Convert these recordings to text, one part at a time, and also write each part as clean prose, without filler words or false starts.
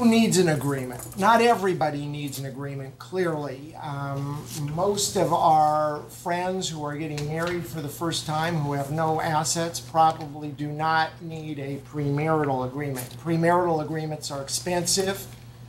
Who needs an agreement? Not everybody needs an agreement, clearly. Most of our friends who are getting married for the first time who have no assets probably do not need a premarital agreement. Premarital agreements are expensive,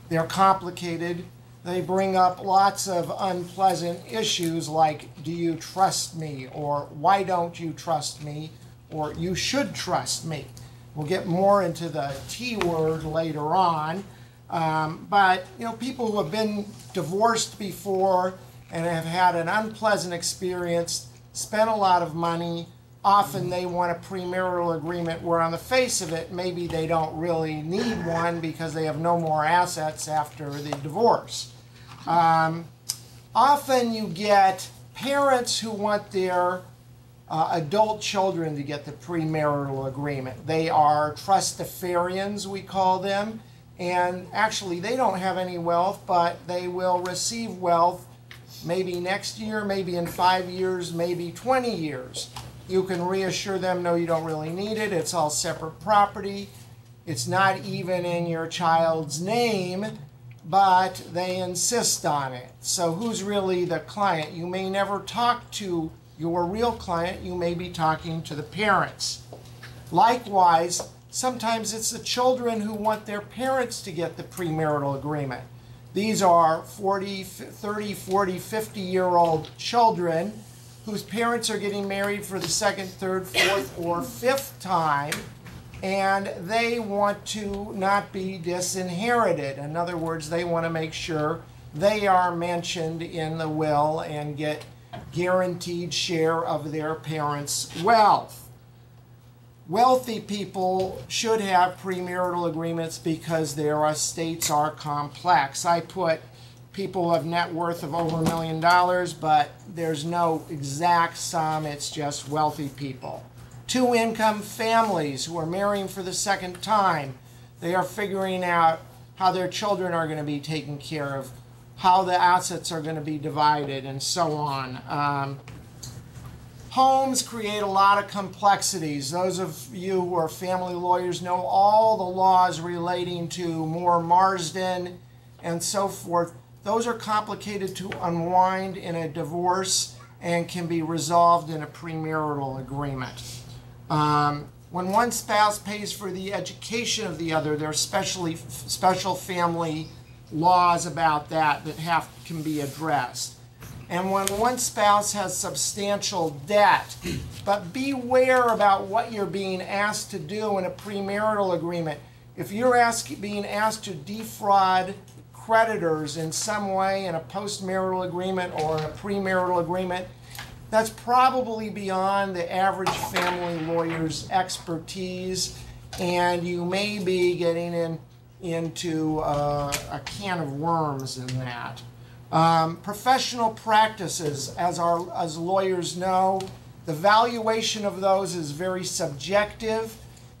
they're complicated, they bring up lots of unpleasant issues like, do you trust me? Or why don't you trust me? Or you should trust me. We'll get more into the T word later on. But people who have been divorced before and have had an unpleasant experience, spent a lot of money, often they want a premarital agreement where on the face of it, maybe they don't really need one because they have no more assets after the divorce. Often you get parents who want their adult children to get the premarital agreement. They are trustafarians, we call them, and actually they don't have any wealth, but they will receive wealth maybe next year, maybe in 5 years, maybe 20 years. You can reassure them, no, you don't really need it. It's all separate property. It's not even in your child's name, but they insist on it. So who's really the client? You may never talk to your real client, you may be talking to the parents. Likewise, sometimes it's the children who want their parents to get the premarital agreement. These are 30, 40, 50-year-old children whose parents are getting married for the second, third, fourth, or fifth time, and they want to not be disinherited. In other words, they want to make sure they are mentioned in the will and get guaranteed share of their parents' wealth. Wealthy people should have premarital agreements because their estates are complex. I put people of net worth of over $1 million, but there's no exact sum, it's just wealthy people. Two-income families who are marrying for the second time, they are figuring out how their children are going to be taken care of, how the assets are going to be divided, and so on. Homes create a lot of complexities. Those of you who are family lawyers know all the laws relating to Moore Marsden and so forth. Those are complicated to unwind in a divorce and can be resolved in a premarital agreement. When one spouse pays for the education of the other, there are special family laws about that can be addressed. And when one spouse has substantial debt, but beware about what you're being asked to do in a premarital agreement. If you're being asked to defraud creditors in some way in a postmarital agreement or in a premarital agreement, that's probably beyond the average family lawyer's expertise, and you may be getting into a can of worms in that. Professional practices, as lawyers know, the valuation of those is very subjective,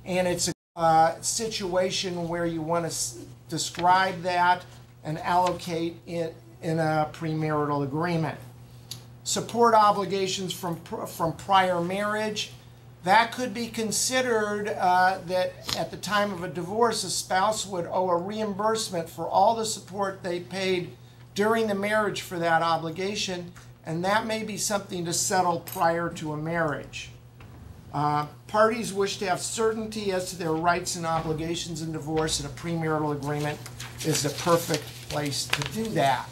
and it's a situation where you want to describe that and allocate it in a premarital agreement. Support obligations from prior marriage. That could be considered that at the time of a divorce, a spouse would owe a reimbursement for all the support they paid during the marriage for that obligation, and that may be something to settle prior to a marriage. Parties wish to have certainty as to their rights and obligations in divorce, and a premarital agreement is the perfect place to do that.